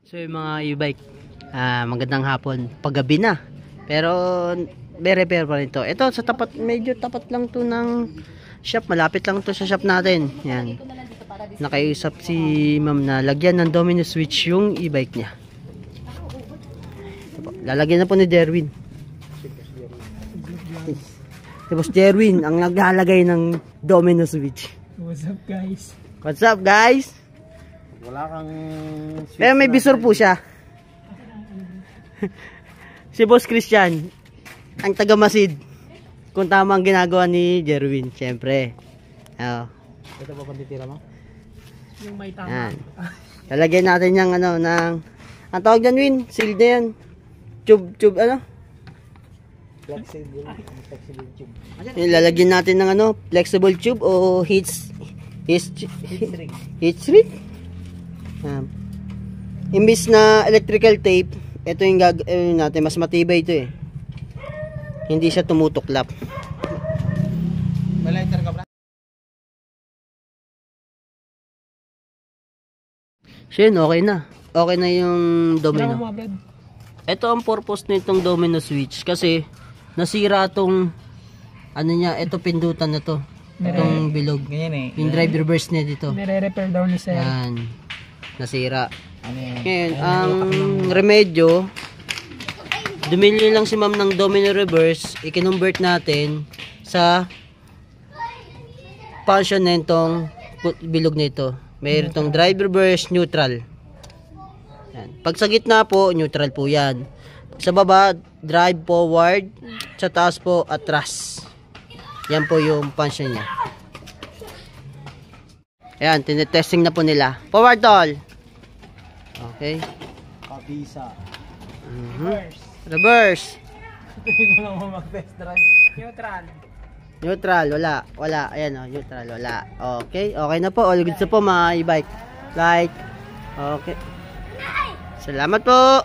So yung mga e-bike, magandang hapon, paggabi na. Pero may repair pa rin to. Ito sa tapat, medyo tapat lang to ng shop. Malapit lang to sa shop natin. Yan. Nakausap si ma'am na lagyan ng domino switch yung e-bike niya. Lalagyan na po ni Derwin. Tapos Derwin ang naglalagay ng domino switch. What's up guys? What's up guys? Wala kang switch. Pero may visor po siya. Si Boss Christian, ang taga-masid. Kung tama ang ginagawa ni Derwin, syempre. Ito pa panditira mo? Yung may tama. Yan. Lalagyan natin yung ano, ng, ang tawag dyan, Win, sealed na yan. Tube, ano? Flexible tube. Yung lalagyan natin ng ano, flexible tube o heat shrink. Imbis na electrical tape, ito yung gagawin natin, mas matibay ito eh. Hindi siya tumutuklap. May lighter ka ba? So yun, okay na. Okay na yung domino. Mga brad. Ito ang purpose nitong domino switch kasi nasira tong ano niya, ito pindutan na to. Itong bilog. Ganyan eh. Yung drive reverse niya dito. Nire-repair daw ni sir. Yan. Nasira. Ano yan? Ngayon, ang remedyo, dumili lang si ma'am ng domino reverse, i-convert natin sa function nitong bilog nito. Mayroon itong drive reverse neutral. Yan. Pag sa gitna po, neutral po yan. Sa baba, drive forward. Sa taas po, atras. Yan po yung function niya. Ayan, tinetesting na po nila. Forward tol. Okay. Kabisa. Reverse. Hindi mo lang mag-test drive. Neutral. Neutral, wala. Ayan o, neutral, wala. Okay, okay na po. All good na po mga e-bike. Like, okay. Salamat po.